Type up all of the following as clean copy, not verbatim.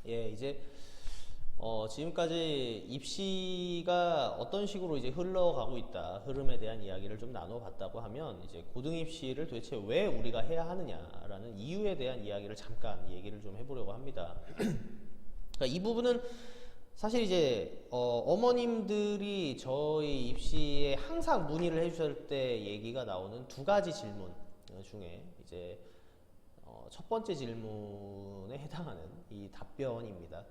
예, 이제 지금까지 입시가 어떤 식으로 이제 흘러가고 있다, 흐름에 대한 이야기를 좀 나눠봤다고 하면, 이제 고등 입시를 도대체 왜 우리가 해야 하느냐라는 이유에 대한 이야기를 잠깐 얘기를 좀 해보려고 합니다. 그러니까 이 부분은 사실 이제 어머님들이 저희 입시에 항상 문의를 해주실 때 얘기가 나오는 두 가지 질문 중에 이제 첫 번째 질문에 해당하는 이 답변입니다.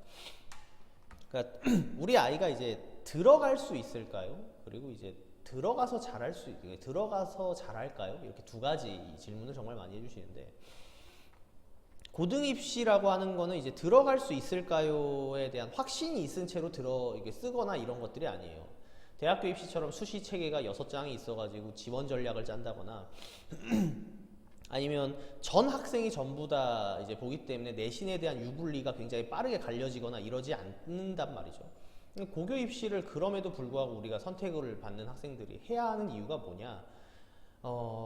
그러니까 우리 아이가 이제 들어갈 수 있을까요? 그리고 이제 들어가서 잘할까요? 이렇게 두 가지 질문을 정말 많이 해주시는데, 고등입시라고 하는 거는 이제 들어갈 수 있을까요에 대한 확신이 있은 채로 이게 쓰거나 이런 것들이 아니에요. 대학교 입시처럼 수시 체계가 6장이 있어가지고 지원 전략을 짠다거나 아니면 전 학생이 전부 다 이제 보기 때문에 내신에 대한 유불리가 굉장히 빠르게 갈려지거나 이러지 않는단 말이죠. 고교 입시를 그럼에도 불구하고 우리가 선택을 받는 학생들이 해야 하는 이유가 뭐냐?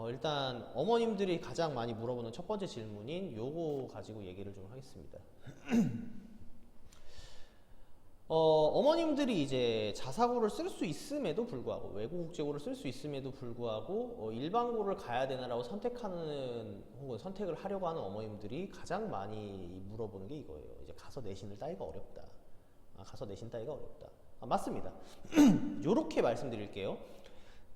일단 어머님들이 가장 많이 물어보는 첫 번째 질문인 요거 가지고 얘기를 좀 하겠습니다. 어머님들이 이제 자사고를 쓸 수 있음에도 불구하고, 외국 국제고를 쓸 수 있음에도 불구하고 일반고를 가야 되나라고 선택하는 혹은 선택을 하려고 하는 어머님들이 가장 많이 물어보는 게 이거예요. 이제 가서 내신을 따기가 어렵다. 가서 내신 따기가 어렵다. 맞습니다. 요렇게 말씀드릴게요.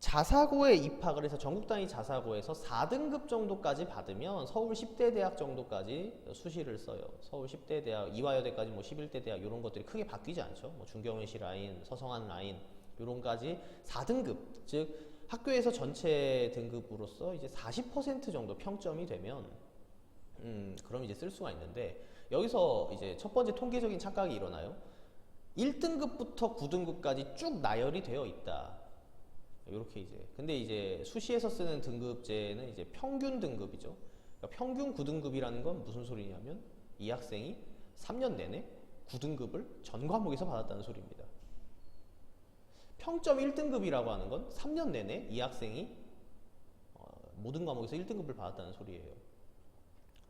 자사고에 입학을 해서 전국 단위 자사고에서 4등급 정도까지 받으면 서울 10대 대학 정도까지 수시를 써요. 서울 10대 대학, 이화여대까지 뭐 11대 대학 이런 것들이 크게 바뀌지 않죠. 뭐 중경외시 라인, 서성한 라인 요런까지 4등급, 즉 학교에서 전체 등급으로서 이제 40% 정도 평점이 되면 그럼 이제 쓸 수가 있는데, 여기서 이제 첫 번째 통계적인 착각이 일어나요. 1등급부터 9등급까지 쭉 나열이 되어 있다. 이렇게 이제, 근데 이제 수시에서 쓰는 등급제는 이제 평균 등급이죠. 그러니까 평균 9등급이라는 건 무슨 소리냐면 이 학생이 3년 내내 9등급을 전 과목에서 받았다는 소리입니다. 평점 1등급이라고 하는 건 3년 내내 이 학생이 모든 과목에서 1등급을 받았다는 소리예요.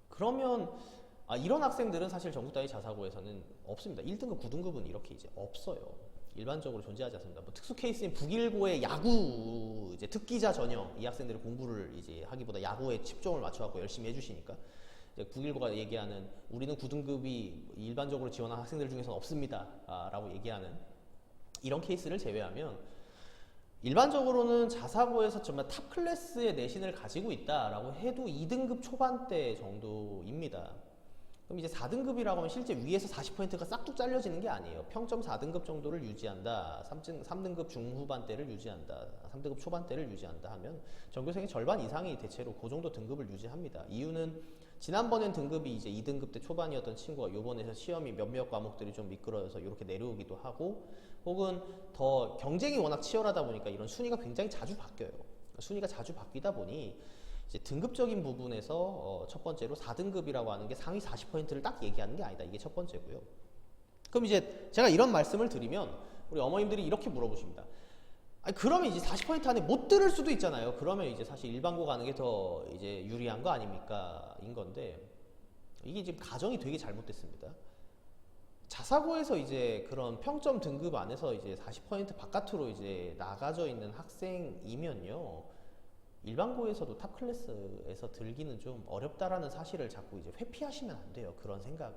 그러면 이런 학생들은 사실 전국 단위 자사고에서는 없습니다. 1등급, 9등급은 이렇게 이제 없어요. 일반적으로 존재하지 않습니다. 뭐 특수 케이스인 북일고의 야구 이제 특기자 전형, 이 학생들이 공부를 이제 하기보다 야구에 집중을 맞춰갖고 열심히 해주시니까, 이제 북일고가 얘기하는 우리는 9등급이 일반적으로 지원한 학생들 중에서는 없습니다 라고 얘기하는 이런 케이스를 제외하면 일반적으로는 자사고에서 정말 탑 클래스의 내신을 가지고 있다라고 해도 2등급 초반대 정도입니다. 그럼 이제 4등급이라고 하면 실제 위에서 40%가 싹둑 잘려지는 게 아니에요. 평점 4등급 정도를 유지한다, 3등급 중후반대를 유지한다, 3등급 초반대를 유지한다 하면 전교생의 절반 이상이 대체로 그 정도 등급을 유지합니다. 이유는 지난번엔 등급이 이제 2등급 때 초반이었던 친구가 요번에 시험이 몇몇 과목들이 좀 미끄러져서 이렇게 내려오기도 하고, 혹은 더 경쟁이 워낙 치열하다 보니까 이런 순위가 굉장히 자주 바뀌어요. 순위가 자주 바뀌다 보니 이제 등급적인 부분에서 첫 번째로 4등급이라고 하는 게 상위 40%를 딱 얘기하는 게 아니다. 이게 첫 번째고요. 그럼 이제 제가 이런 말씀을 드리면 우리 어머님들이 이렇게 물어보십니다. 그러면 이제 40% 안에 못 들을 수도 있잖아요. 그러면 이제 사실 일반고 가는 게 더 이제 유리한 거 아닙니까? 인 건데, 이게 지금 가정이 되게 잘못됐습니다. 자사고에서 이제 그런 평점 등급 안에서 이제 40% 바깥으로 이제 나가져 있는 학생이면요, 일반고에서도 탑 클래스에서 들기는 좀 어렵다라는 사실을 자꾸 이제 회피하시면 안 돼요. 그런 생각을.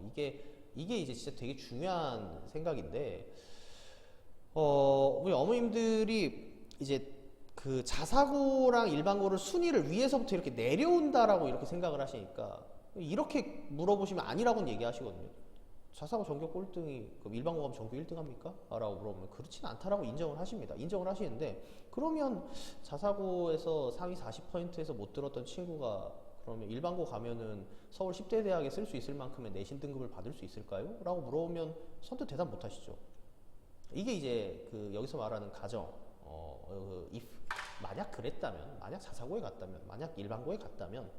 이게 이제 진짜 되게 중요한 생각인데, 우리 어머님들이 이제 그 자사고랑 일반고를 순위를 위에서부터 이렇게 내려온다라고 이렇게 생각을 하시니까, 이렇게 물어보시면 아니라고는 얘기하시거든요. 자사고 전교 꼴등이 그럼 일반고 가면 전교 1등 합니까? 라고 물어보면 그렇진 않다라고 인정을 하십니다. 인정을 하시는데, 그러면 자사고에서 상위 40%에서 못 들었던 친구가 그러면 일반고 가면은 서울 10대 대학에 쓸 수 있을 만큼의 내신 등급을 받을 수 있을까요? 라고 물어보면 선뜻 대답 못 하시죠. 이게 이제 그 여기서 말하는 가정, if 만약 그랬다면, 만약 자사고에 갔다면, 만약 일반고에 갔다면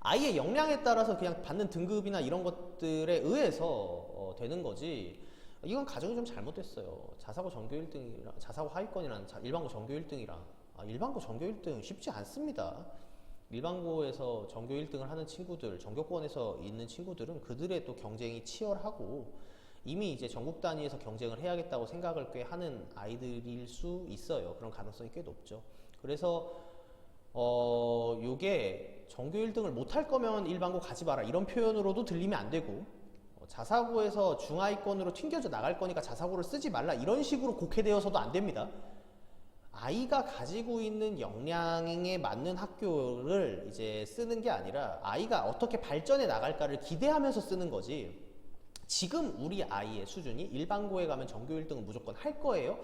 아이의 역량에 따라서 그냥 받는 등급이나 이런 것들에 의해서 되는 거지, 이건 가정이 좀 잘못됐어요. 자사고 전교 1등이랑 자사고 하위권이랑 일반고 전교 1등이랑 일반고 전교 1등 쉽지 않습니다. 일반고에서 전교 1등을 하는 친구들, 전교권에서 있는 친구들은 그들의 또 경쟁이 치열하고 이미 이제 전국 단위에서 경쟁을 해야겠다고 생각을 꽤 하는 아이들일 수 있어요. 그런 가능성이 꽤 높죠. 그래서 요게 전교 1등을 못할 거면 일반고 가지 마라 이런 표현으로도 들리면 안 되고 자사고에서 중하위권으로 튕겨져 나갈 거니까 자사고를 쓰지 말라 이런 식으로 곡해되어서도 안 됩니다. 아이가 가지고 있는 역량에 맞는 학교를 이제 쓰는 게 아니라 아이가 어떻게 발전해 나갈까를 기대하면서 쓰는 거지. 지금 우리 아이의 수준이 일반고에 가면 전교 1등은 무조건 할 거예요.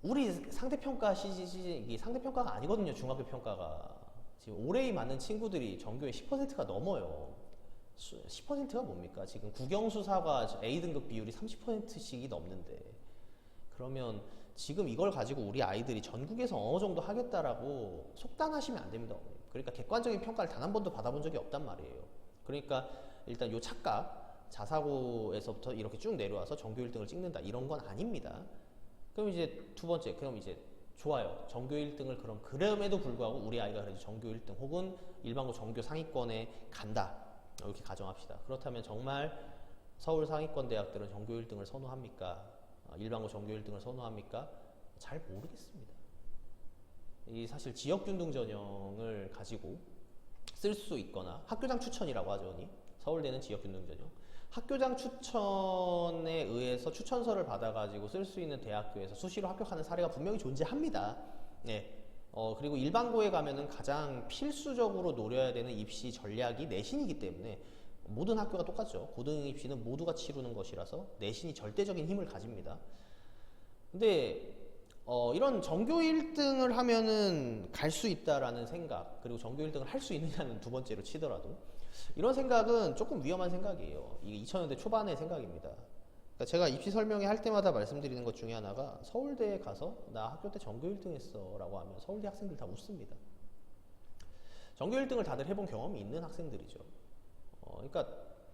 우리 상대평가 이게 상대평가가 아니거든요. 중학교 평가가. 지금 올해에 맞는 친구들이 전교의 10%가 넘어요. 10%가 뭡니까? 지금 국영수사가 A등급 비율이 30%씩이 넘는데 그러면 지금 이걸 가지고 우리 아이들이 전국에서 어느 정도 하겠다라고 속단하시면 안 됩니다. 그러니까 객관적인 평가를 단 한 번도 받아본 적이 없단 말이에요. 그러니까 일단 요 착각 자사고에서부터 이렇게 쭉 내려와서 전교 1등을 찍는다 이런 건 아닙니다. 그럼 이제 두 번째, 그럼 이제 좋아요. 전교 1등을 그럼에도 불구하고 우리 아이가 그래도 전교 1등 혹은 일반고 전교 상위권에 간다. 이렇게 가정합시다. 그렇다면 정말 서울 상위권 대학들은 전교 1등을 선호합니까? 일반고 전교 1등을 선호합니까? 잘 모르겠습니다. 이 사실 지역균등 전형을 가지고 쓸 수 있거나 학교장 추천이라고 하죠. 서울대는 지역균등 전형. 학교장 추천에 의해서 추천서를 받아가지고 쓸 수 있는 대학교에서 수시로 합격하는 사례가 분명히 존재합니다. 네. 그리고 일반고에 가면은 가장 필수적으로 노려야 되는 입시 전략이 내신이기 때문에 모든 학교가 똑같죠. 고등 입시는 모두가 치르는 것이라서 내신이 절대적인 힘을 가집니다. 근데 이런 전교 1등을 하면은 갈 수 있다라는 생각, 그리고 전교 1등을 할 수 있느냐는 두 번째로 치더라도 이런 생각은 조금 위험한 생각이에요. 이게 2000년대 초반의 생각입니다. 그러니까 제가 입시 설명회 할 때마다 말씀드리는 것 중에 하나가 서울대에 가서 나 학교 때 전교 1등 했어 라고 하면 서울대 학생들 다 웃습니다. 전교 1등을 다들 해본 경험이 있는 학생들이죠. 그러니까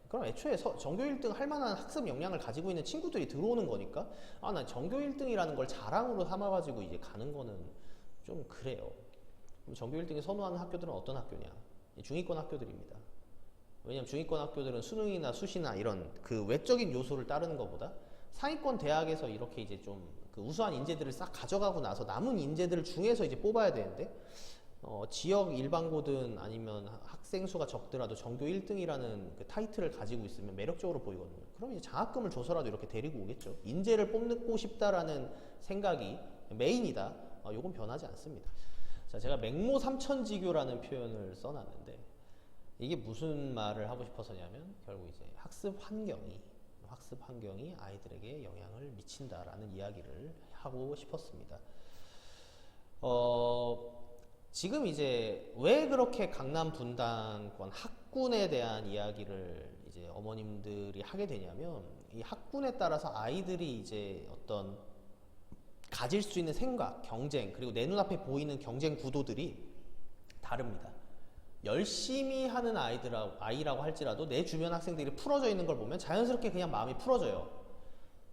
그럼 애초에 전교 1등 할 만한 학습 역량을 가지고 있는 친구들이 들어오는 거니까 난 전교 1등이라는 걸 자랑으로 삼아가지고 이제 가는 거는 좀 그래요. 그럼 전교 1등을 선호하는 학교들은 어떤 학교냐? 중위권 학교들입니다. 왜냐면 중위권 학교들은 수능이나 수시나 이런 그 외적인 요소를 따르는 것보다 상위권 대학에서 이렇게 이제 좀 그 우수한 인재들을 싹 가져가고 나서 남은 인재들 중에서 이제 뽑아야 되는데 지역 일반고든 아니면 학생 수가 적더라도 전교 1등이라는 그 타이틀을 가지고 있으면 매력적으로 보이거든요. 그럼 이제 장학금을 줘서라도 이렇게 데리고 오겠죠. 인재를 뽑고 싶다라는 생각이 메인이다. 요건 변하지 않습니다. 자, 제가 맹모 삼천지교라는 표현을 써놨는데 이게 무슨 말을 하고 싶어서냐면 결국 이제 학습 환경이 아이들에게 영향을 미친다라는 이야기를 하고 싶었습니다. 지금 이제 왜 그렇게 강남 분당권 학군에 대한 이야기를 이제 어머님들이 하게 되냐면 이 학군에 따라서 아이들이 이제 어떤 가질 수 있는 생각, 경쟁, 그리고 내 눈앞에 보이는 경쟁 구도들이 다릅니다. 열심히 하는 아이라고 할지라도 내 주변 학생들이 풀어져 있는 걸 보면 자연스럽게 그냥 마음이 풀어져요.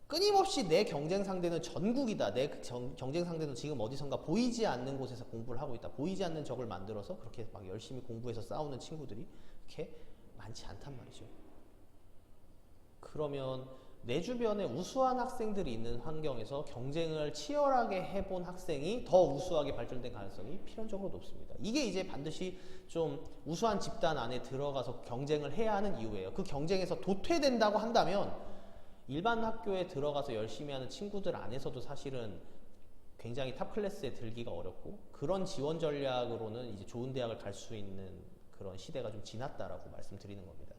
끊임없이 내 경쟁 상대는 전국이다. 내 경쟁 상대는 지금 어디선가 보이지 않는 곳에서 공부를 하고 있다. 보이지 않는 적을 만들어서 그렇게 막 열심히 공부해서 싸우는 친구들이 그렇게 많지 않단 말이죠. 그러면 내 주변에 우수한 학생들이 있는 환경에서 경쟁을 치열하게 해본 학생이 더 우수하게 발전된 가능성이 필연적으로 높습니다. 이게 이제 반드시 좀 우수한 집단 안에 들어가서 경쟁을 해야 하는 이유예요. 그 경쟁에서 도태된다고 한다면 일반 학교에 들어가서 열심히 하는 친구들 안에서도 사실은 굉장히 탑 클래스에 들기가 어렵고 그런 지원 전략으로는 이제 좋은 대학을 갈 수 있는 그런 시대가 좀 지났다라고 말씀드리는 겁니다.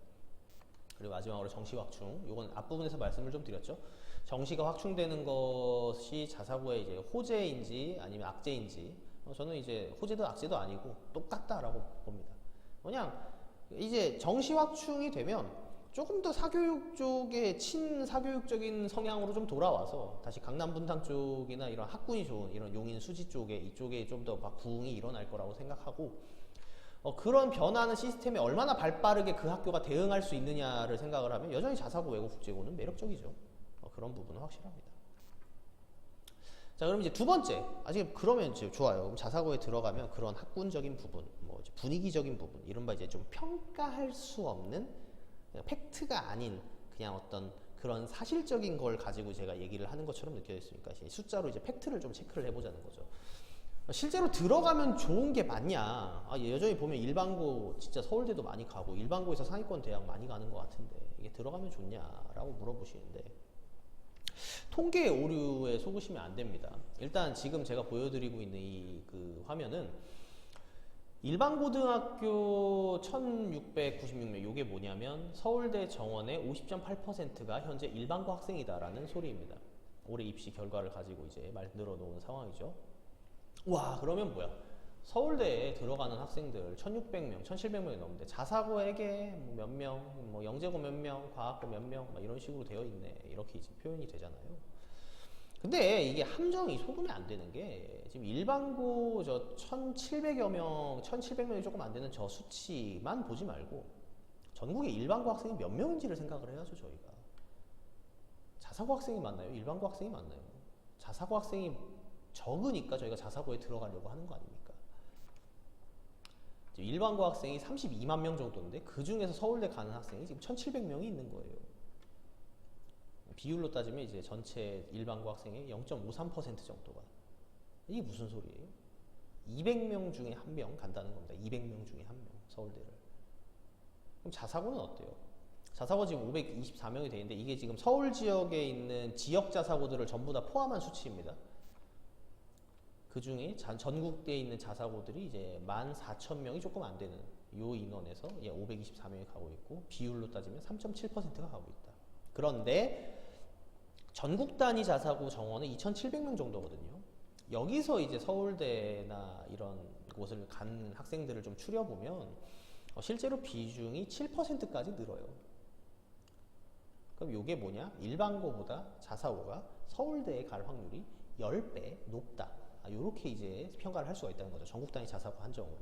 그리고 마지막으로 정시 확충. 이건 앞부분에서 말씀을 좀 드렸죠. 정시가 확충되는 것이 자사고의 이제 호재인지 아니면 악재인지 저는 이제 호재도 악재도 아니고 똑같다라고 봅니다. 그냥 이제 정시 확충이 되면 조금 더 사교육 쪽에 친사교육적인 성향으로 좀 돌아와서 다시 강남 분당 쪽이나 이런 학군이 좋은 이런 용인 수지 쪽에 이쪽에 좀 더 막 부흥이 일어날 거라고 생각하고 그런 변화하는 시스템에 얼마나 발빠르게 그 학교가 대응할 수 있느냐를 생각을 하면 여전히 자사고 외고국제고는 매력적이죠. 그런 부분은 확실합니다. 자, 그럼 이제 두 번째. 그러면 이제 좋아요. 그럼 자사고에 들어가면 그런 학군적인 부분, 이제 분위기적인 부분, 이른바 이제 좀 평가할 수 없는 팩트가 아닌 그냥 어떤 그런 사실적인 걸 가지고 제가 얘기를 하는 것처럼 느껴졌으니까 숫자로 이제 팩트를 좀 체크를 해보자는 거죠. 실제로 들어가면 좋은 게 맞냐? 여전히 보면 일반고 진짜 서울대도 많이 가고 일반고에서 상위권 대학 많이 가는 것 같은데 이게 들어가면 좋냐라고 물어보시는데 통계 오류에 속으시면 안 됩니다. 일단 지금 제가 보여드리고 있는 이 그 화면은 일반고등학교 1696명, 이게 뭐냐면 서울대 정원의 50.8%가 현재 일반고 학생이다라는 소리입니다. 올해 입시 결과를 가지고 이제 만들어 놓은 상황이죠. 와, 그러면 뭐야? 서울대에 들어가는 학생들 1600명, 1700명이 넘는데 자사고에게 몇 명, 뭐 영재고 몇 명, 과학고 몇 명, 이런 식으로 되어 있네. 이렇게 이제 표현이 되잖아요. 근데 이게 함정이 속으면 안 되는 게 지금 일반고 저 1700여 명, 1700명이 조금 안 되는 저 수치만 보지 말고 전국의 일반고 학생이 몇 명인지를 생각을 해야죠, 저희가. 자사고 학생이 많나요? 일반고 학생이 많나요? 자사고 학생이 적으니까 저희가 자사고에 들어가려고 하는 거 아닙니까? 일반고 학생이 32만 명 정도인데 그 중에서 서울대 가는 학생이 지금 1700명이 있는 거예요. 비율로 따지면 이제 전체 일반고 학생의 0.53% 정도가. 이게 무슨 소리예요? 200명 중에 한 명 간다는 겁니다. 200명 중에 한 명, 서울대를. 그럼 자사고는 어때요? 자사고 지금 524명이 돼 있는데 이게 지금 서울 지역에 있는 지역 자사고들을 전부 다 포함한 수치입니다. 그 중에 전국대에 있는 자사고들이 이제 14,000명이 조금 안 되는 요 인원에서 524명이 가고 있고 비율로 따지면 3.7%가 가고 있다. 그런데 전국 단위 자사고 정원은 2,700명 정도거든요. 여기서 이제 서울대나 이런 곳을 간 학생들을 좀 추려보면 실제로 비중이 7%까지 늘어요. 그럼 이게 뭐냐? 일반고보다 자사고가 서울대에 갈 확률이 10배 높다. 이렇게 이제 평가를 할 수가 있다는 거죠. 전국 단위 자사고 한정으로.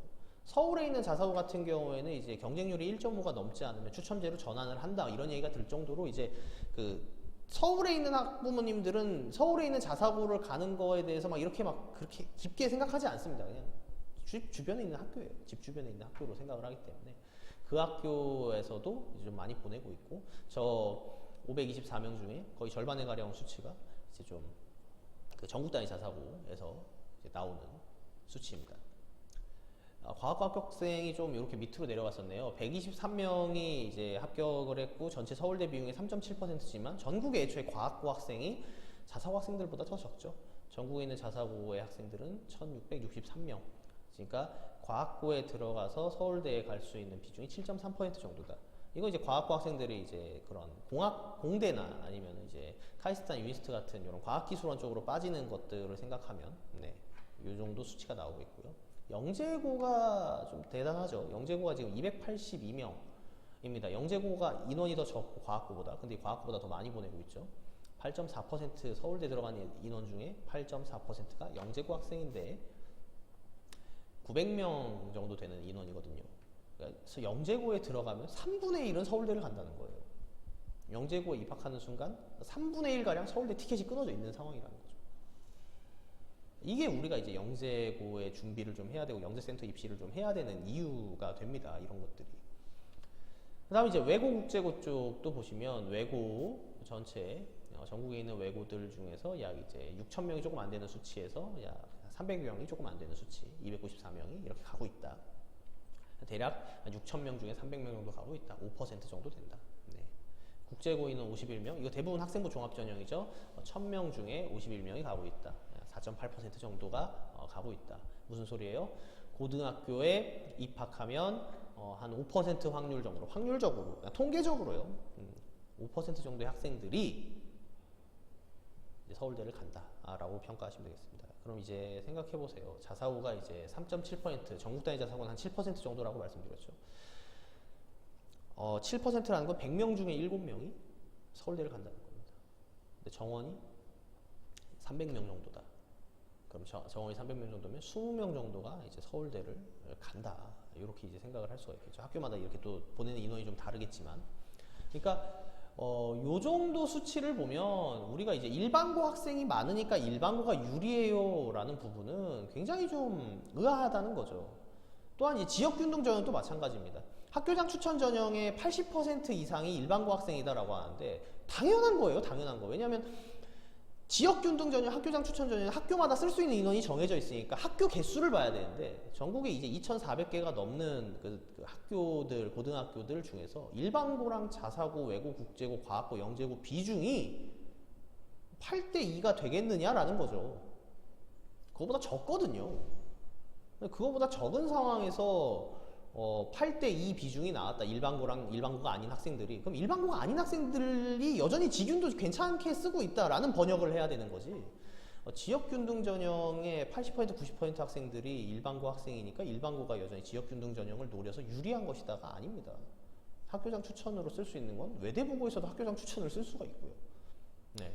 서울에 있는 자사고 같은 경우에는 이제 경쟁률이 1.5가 넘지 않으면 추첨제로 전환을 한다. 이런 얘기가 들 정도로 이제 그 서울에 있는 학부모님들은 서울에 있는 자사고를 가는 거에 대해서 막 이렇게 막 그렇게 깊게 생각하지 않습니다. 그냥 집 주변에 있는 학교예요. 집 주변에 있는 학교로 생각을 하기 때문에 그 학교에서도 이제 좀 많이 보내고 있고 저 524명 중에 거의 절반에 가까운 수치가 이제 좀 그 전국 단위 자사고에서 이제 나오는 수치입니다. 과학고 합격생이 좀 이렇게 밑으로 내려갔었네요. 123명이 이제 합격을 했고 전체 서울대 비중의 3.7%지만 전국에 애초에 과학고 학생이 자사고 학생들보다 더 적죠. 전국에 있는 자사고의 학생들은 1663명. 그러니까 과학고에 들어가서 서울대에 갈 수 있는 비중이 7.3% 정도다. 이거 이제 과학고 학생들이 이제 그런 공대나 아니면 이제 카이스트나 유니스트 같은 이런 과학기술원 쪽으로 빠지는 것들을 생각하면 이 정도 수치가 나오고 있고요. 영재고가 좀 대단하죠. 영재고가 지금 282명입니다. 영재고가 인원이 더 적고 과학고보다. 근데 과학고보다 더 많이 보내고 있죠. 8.4% 서울대 들어간 인원 중에 8.4%가 영재고 학생인데 900명 정도 되는 인원이거든요. 그래서 영재고에 들어가면 3분의 1은 서울대를 간다는 거예요. 영재고에 입학하는 순간 3분의 1가량 서울대 티켓이 끊어져 있는 상황이라는 거죠. 이게 우리가 이제 영재고의 준비를 좀 해야 되고 영재센터 입시를 좀 해야 되는 이유가 됩니다. 이런 것들이. 그 다음에 이제 외고 국제고 쪽도 보시면 외고 전체 전국에 있는 외고들 중에서 약 이제 6,000명이 조금 안 되는 수치에서 약 300명이 조금 안 되는 수치 294명이 이렇게 가고 있다. 대략 6,000명 중에 300명 정도 가고 있다. 5% 정도 된다. 국제고인은 51명. 이거 대부분 학생부 종합전형이죠. 1,000명 중에 51명이 가고 있다. 4.8% 정도가 가고 있다. 무슨 소리예요? 고등학교에 입학하면 한 5% 확률 정도로, 확률적으로, 통계적으로요. 5% 정도의 학생들이 이제 서울대를 간다라고 평가하시면 되겠습니다. 그럼 이제 생각해 보세요. 자사고가 이제 3.7%, 전국 단위 자사고는 한 7% 정도라고 말씀드렸죠. 7%라는 건 100명 중에 7명이 서울대를 간다는 겁니다. 근데 정원이 300명 정도다. 그럼 정원이 300명 정도면 20명 정도가 이제 서울대를 간다. 이렇게 이제 생각을 할 수가 있겠죠. 학교마다 이렇게 또 보내는 인원이 좀 다르겠지만. 그러니까 요 정도 수치를 보면 우리가 이제 일반고 학생이 많으니까 일반고가 유리해요 라는 부분은 굉장히 좀 의아하다는 거죠. 또한 이 지역균등 전형도 마찬가지입니다. 학교장 추천 전형의 80% 이상이 일반고 학생이다라고 하는데 당연한 거예요. 당연한 거. 왜냐하면 지역균등 전형, 학교장 추천 전형은 학교마다 쓸 수 있는 인원이 정해져 있으니까 학교 개수를 봐야 되는데 전국에 이제 2,400개가 넘는 그 학교들, 고등학교들 중에서 일반고랑 자사고, 외고, 국제고, 과학고, 영재고 비중이 8대 2가 되겠느냐라는 거죠. 그거보다 적거든요. 그거보다 적은 상황에서 8대 2 비중이 나왔다. 일반고랑 일반고가 아닌 학생들이. 그럼 일반고가 아닌 학생들이 여전히 지균도 괜찮게 쓰고 있다라는 번역을 해야 되는 거지. 지역균등 전형의 80% 90% 학생들이 일반고 학생이니까 일반고가 여전히 지역균등 전형을 노려서 유리한 것이다가 아닙니다. 학교장 추천으로 쓸 수 있는 건 외대부고에서도 학교장 추천을 쓸 수가 있고요. 네.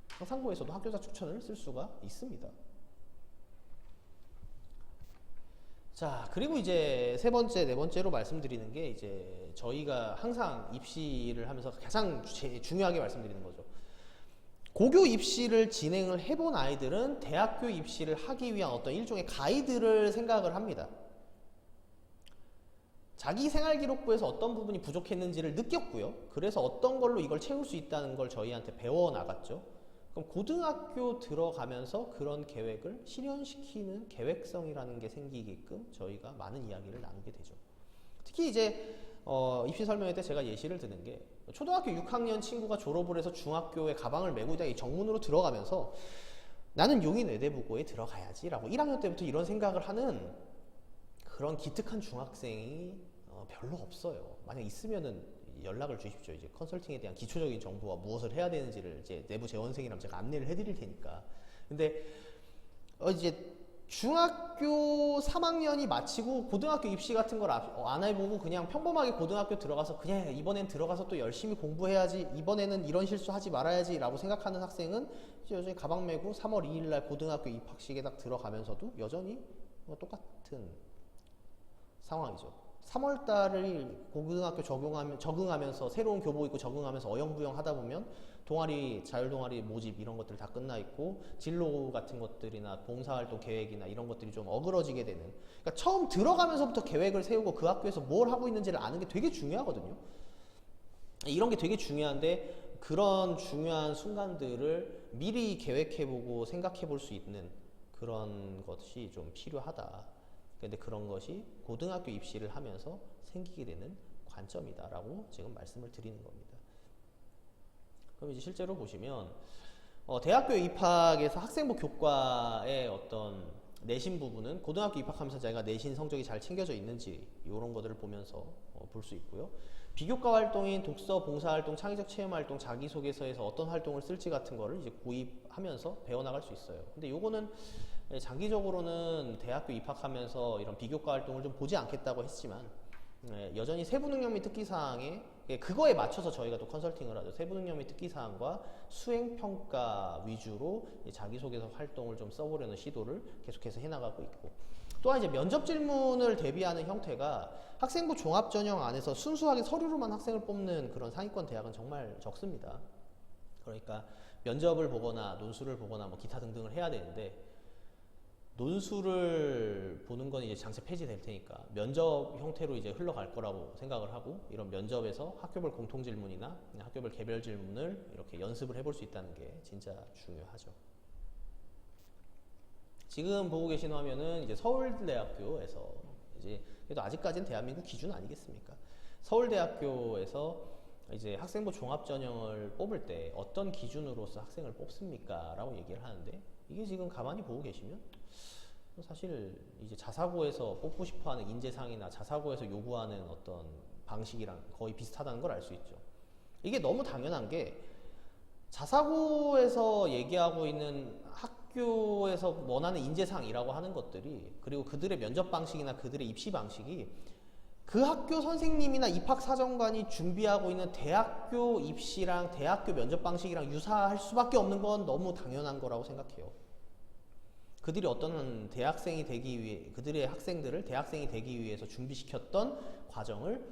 상상고에서도 학교장 추천을 쓸 수가 있습니다. 자, 그리고 이제 세 번째, 네 번째로 말씀드리는 게 이제 저희가 항상 입시를 하면서 가장 중요하게 말씀드리는 거죠. 고교 입시를 진행을 해본 아이들은 대학교 입시를 하기 위한 어떤 일종의 가이드를 생각을 합니다. 자기 생활기록부에서 어떤 부분이 부족했는지를 느꼈고요. 그래서 어떤 걸로 이걸 채울 수 있다는 걸 저희한테 배워나갔죠. 그럼 고등학교 들어가면서 그런 계획을 실현시키는 계획성이라는 게 생기게끔 저희가 많은 이야기를 나누게 되죠. 특히 이제 입시 설명회 때 제가 예시를 드는 게 초등학교 6학년 친구가 졸업을 해서 중학교에 가방을 메고 있다가 이 정문으로 들어가면서 나는 용인 외대부고에 들어가야지 라고 1학년 때부터 이런 생각을 하는 그런 기특한 중학생이 별로 없어요. 만약 있으면은 연락을 주십시오. 이제 컨설팅에 대한 기초적인 정보와 무엇을 해야 되는지를 이제 내부 재원생이랑 제가 안내를 해드릴 테니까. 근데 이제 중학교 3학년이 마치고 고등학교 입시 같은 걸 안 해보고 그냥 평범하게 고등학교 들어가서 그냥 이번엔 들어가서 또 열심히 공부해야지, 이번에는 이런 실수하지 말아야지 라고 생각하는 학생은 이제 여전히 가방 메고 3월 2일날 고등학교 입학식에 딱 들어가면서도 여전히 똑같은 상황이죠. 3월달을 고등학교 적응하면서 새로운 교복 입고 적응하면서 어영부영 하다 보면 동아리, 자율동아리 모집 이런 것들 다 끝나 있고 진로 같은 것들이나 봉사활동 계획이나 이런 것들이 좀 어그러지게 되는, 그러니까 처음 들어가면서부터 계획을 세우고 그 학교에서 뭘 하고 있는지를 아는 게 되게 중요하거든요. 이런 게 되게 중요한데 그런 중요한 순간들을 미리 계획해보고 생각해볼 수 있는 그런 것이 좀 필요하다. 근데 그런 것이 고등학교 입시를 하면서 생기게 되는 관점이다라고 지금 말씀을 드리는 겁니다. 그럼 이제 실제로 보시면 대학교 입학에서 학생부 교과의 어떤 내신 부분은 고등학교 입학하면서 제가 내신 성적이 잘 챙겨져 있는지 이런 것들을 보면서 볼 수 있고요. 비교과 활동인 독서, 봉사활동, 창의적 체험활동, 자기소개서에서 어떤 활동을 쓸지 같은 거를 이제 구입하면서 배워나갈 수 있어요. 근데 요거는 장기적으로는 대학교 입학하면서 이런 비교과 활동을 좀 보지 않겠다고 했지만 여전히 세부능력 및 특기사항에 그거에 맞춰서 저희가 또 컨설팅을 하죠. 세부능력 및 특기사항과 수행평가 위주로 자기소개서 활동을 좀 써보려는 시도를 계속해서 해나가고 있고, 또한 이제 면접 질문을 대비하는 형태가 학생부 종합전형 안에서 순수하게 서류로만 학생을 뽑는 그런 상위권 대학은 정말 적습니다. 그러니까 면접을 보거나 논술을 보거나 뭐 기타 등등을 해야 되는데 논술을 보는 건 이제 장체 폐지될 테니까 면접 형태로 이제 흘러갈 거라고 생각을 하고, 이런 면접에서 학교별 공통 질문이나 학교별 개별 질문을 이렇게 연습을 해볼 수 있다는 게 진짜 중요하죠. 지금 보고 계신 화면은 이제 서울대학교에서 이제 그래도 아직까지는 대한민국 기준 아니겠습니까? 서울대학교에서 이제 학생부 종합전형을 뽑을 때 어떤 기준으로서 학생을 뽑습니까? 라고 얘기를 하는데, 이게 지금 가만히 보고 계시면 사실 이제 자사고에서 뽑고 싶어하는 인재상이나 자사고에서 요구하는 어떤 방식이랑 거의 비슷하다는 걸 알 수 있죠. 이게 너무 당연한 게 자사고에서 얘기하고 있는 학교에서 원하는 인재상이라고 하는 것들이, 그리고 그들의 면접 방식이나 그들의 입시 방식이 그 학교 선생님이나 입학사정관이 준비하고 있는 대학교 입시랑 대학교 면접 방식이랑 유사할 수밖에 없는 건 너무 당연한 거라고 생각해요. 그들이 어떤 대학생이 되기 위해, 그들의 학생들을 대학생이 되기 위해서 준비시켰던 과정을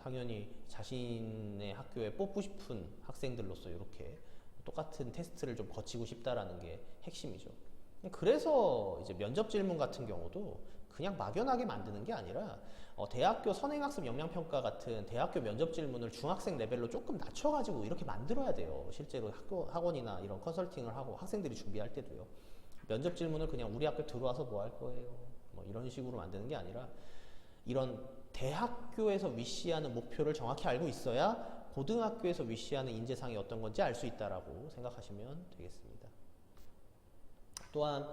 당연히 자신의 학교에 뽑고 싶은 학생들로서 이렇게 똑같은 테스트를 좀 거치고 싶다라는 게 핵심이죠. 그래서 이제 면접 질문 같은 경우도 그냥 막연하게 만드는 게 아니라 대학교 선행학습 역량평가 같은 대학교 면접 질문을 중학생 레벨로 조금 낮춰가지고 이렇게 만들어야 돼요. 실제로 학원이나 이런 컨설팅을 하고 학생들이 준비할 때도요. 면접 질문을 그냥 우리 학교 들어와서 뭐 할 거예요? 뭐 이런 식으로 만드는 게 아니라 이런 대학교에서 위시하는 목표를 정확히 알고 있어야 고등학교에서 위시하는 인재상이 어떤 건지 알 수 있다라고 생각하시면 되겠습니다. 또한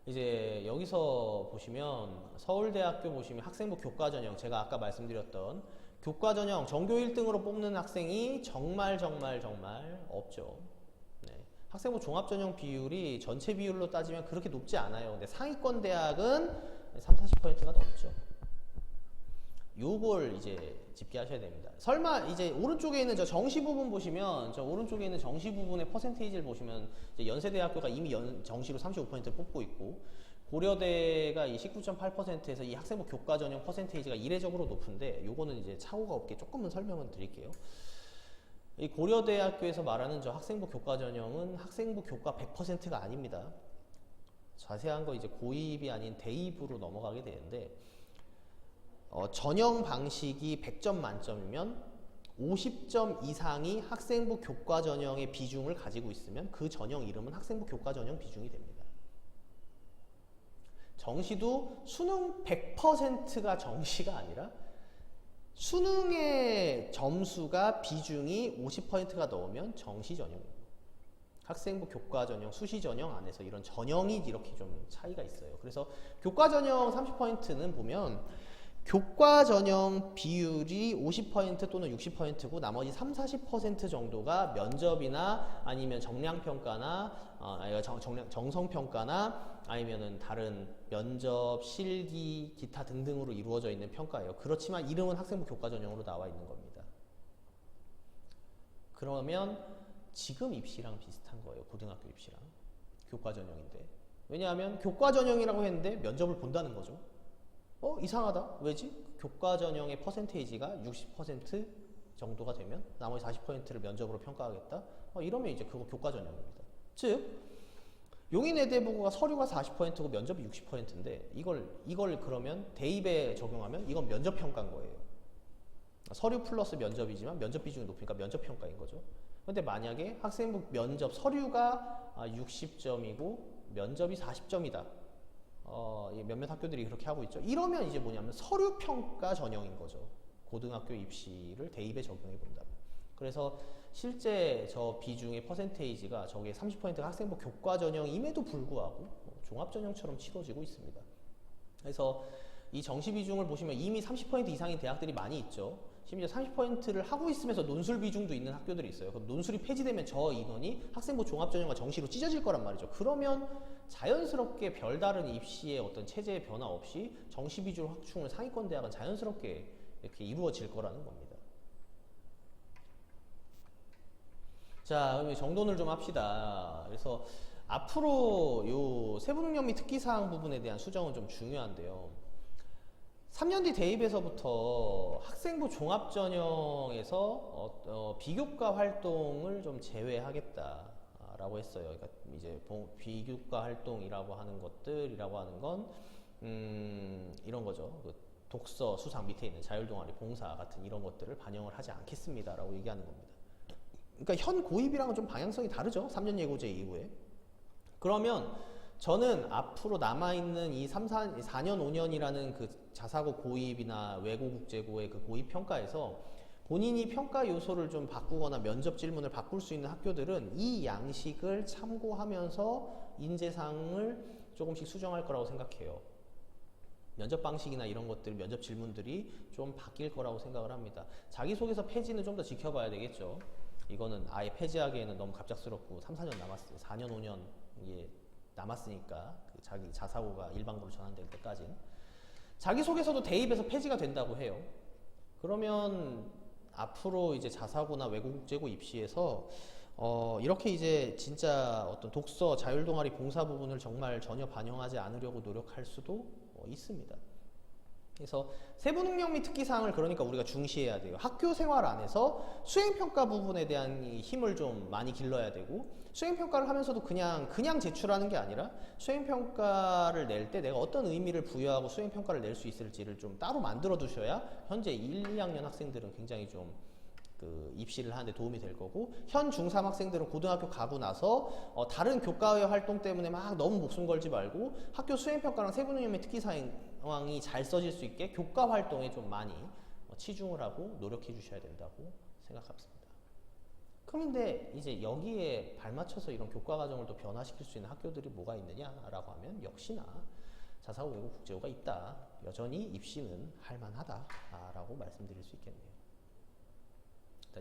이제 여기서 보시면 서울대학교 보시면 학생부 교과전형, 제가 아까 말씀드렸던 교과전형 전교 1등으로 뽑는 학생이 정말 없죠. 네. 학생부 종합전형 비율이 전체 비율로 따지면 그렇게 높지 않아요. 근데 상위권 대학은 30-40%가 넘죠. 요걸 이제 집계하셔야 됩니다. 설마 이제 오른쪽에 있는 저 정시 부분 보시면, 저 오른쪽에 있는 정시 부분의 퍼센테이지를 보시면 이제 연세대학교가 이미 정시로 35%를 뽑고 있고, 고려대가 이 19.8%에서 이 학생부 교과 전형 퍼센테이지가 이례적으로 높은데, 요거는 이제 착오가 없게 조금은 설명을 드릴게요. 이 고려대학교에서 말하는 저 학생부 교과 전형은 학생부 교과 100%가 아닙니다. 자세한 거 이제 고입이 아닌 대입으로 넘어가게 되는데, 전형 방식이 100점 만점이면 50점 이상이 학생부 교과 전형의 비중을 가지고 있으면 그 전형 이름은 학생부 교과 전형 비중이 됩니다. 정시도 수능 100%가 정시가 아니라 수능의 점수가 비중이 50%가 넘으면 정시 전형입니다. 학생부 교과 전형, 수시 전형 안에서 이런 전형이 이렇게 좀 차이가 있어요. 그래서 교과 전형 30%는 보면 교과 전형 비율이 50% 또는 60%고 나머지 30-40% 정도가 면접이나 아니면 정량평가나 정성평가나 아니면은 다른 면접, 실기, 기타 등등으로 이루어져 있는 평가예요. 그렇지만 이름은 학생부 교과 전형으로 나와 있는 겁니다. 그러면 지금 입시랑 비슷한 거예요. 고등학교 입시랑. 교과 전형인데. 왜냐하면 교과 전형이라고 했는데 면접을 본다는 거죠. 이상하다. 왜지? 교과 전형의 퍼센테이지가 60% 정도가 되면 나머지 40%를 면접으로 평가하겠다. 이러면 이제 그거 교과 전형입니다. 즉 용인외대부고가 서류가 40%고 면접이 60%인데 이걸 그러면 대입에 적용하면 이건 면접 평가인 거예요. 서류 플러스 면접이지만 면접 비중이 높으니까 면접 평가인 거죠. 근데 만약에 학생부 면접 서류가 60점이고 면접이 40점이다. 몇몇 학교들이 그렇게 하고 있죠. 이러면 이제 뭐냐면 서류평가 전형인 거죠. 고등학교 입시를 대입에 적용해 본다면. 그래서 실제 저 비중의 퍼센테이지가 저게 30%가 학생부 교과 전형임에도 불구하고 종합전형처럼 치러지고 있습니다. 그래서 이 정시 비중을 보시면 이미 30% 이상인 대학들이 많이 있죠. 심지어 30%를 하고 있으면서 논술 비중도 있는 학교들이 있어요. 그럼 논술이 폐지되면 저 인원이 학생부 종합전형과 정시로 찢어질 거란 말이죠. 그러면 자연스럽게 별다른 입시의 어떤 체제의 변화 없이 정시 비중 확충을 상위권 대학은 자연스럽게 이렇게 이루어질 거라는 겁니다. 자, 그럼 정돈을 좀 합시다. 그래서 앞으로 요 세부능력 및 특기사항 부분에 대한 수정은 좀 중요한데요. 3년 뒤 대입에서부터 학생부 종합전형에서 비교과 활동을 좀 제외하겠다라고 했어요. 그러니까 이제 비교과 활동이라고 하는 것들이라고 하는 건 이런 거죠. 그 독서, 수상 밑에 있는 자율동아리, 봉사 같은 이런 것들을 반영을 하지 않겠습니다라고 얘기하는 겁니다. 그러니까 현 고입이랑은 좀 방향성이 다르죠. 3년 예고제 이후에. 그러면 저는 앞으로 남아있는 이 4년, 5년이라는 그 자사고 고입이나 외고국제고의 그 고입 평가에서 본인이 평가 요소를 좀 바꾸거나 면접 질문을 바꿀 수 있는 학교들은 이 양식을 참고하면서 인재상을 조금씩 수정할 거라고 생각해요. 면접 방식이나 이런 것들, 면접 질문들이 좀 바뀔 거라고 생각을 합니다. 자기소개서 폐지는 좀 더 지켜봐야 되겠죠. 이거는 아예 폐지하기에는 너무 갑작스럽고 3, 4년 남았어요. 4년, 5년 이게 남았으니까 그 자기 자사고가 일반고로 전환될 때까지 자기소개서도 대입에서 폐지가 된다고 해요. 그러면 앞으로 이제 자사고나 외국국제고 입시에서 이렇게 이제 진짜 어떤 독서, 자율동아리, 봉사 부분을 정말 전혀 반영하지 않으려고 노력할 수도 있습니다. 그래서 세부 능력 및 특기 사항을 그러니까 우리가 중시해야 돼요. 학교 생활 안에서 수행 평가 부분에 대한 이 힘을 좀 많이 길러야 되고, 수행 평가를 하면서도 그냥 제출하는 게 아니라 수행 평가를 낼 때 내가 어떤 의미를 부여하고 수행 평가를 낼 수 있을지를 좀 따로 만들어 두셔야 현재 1, 2학년 학생들은 굉장히 좀 그 입시를 하는데 도움이 될 거고, 현 중3 학생들은 고등학교 가고 나서 다른 교과의 활동 때문에 막 너무 목숨 걸지 말고 학교 수행평가랑 세부능력의 특기 상황이 잘 써질 수 있게 교과 활동에 좀 많이 치중을 하고 노력해 주셔야 된다고 생각합니다. 그런데 이제 여기에 발맞춰서 이런 교과 과정을 또 변화시킬 수 있는 학교들이 뭐가 있느냐라고 하면 역시나 자사고, 외고, 국제고가 있다. 여전히 입시는 할만하다라고 말씀드릴 수 있겠네요.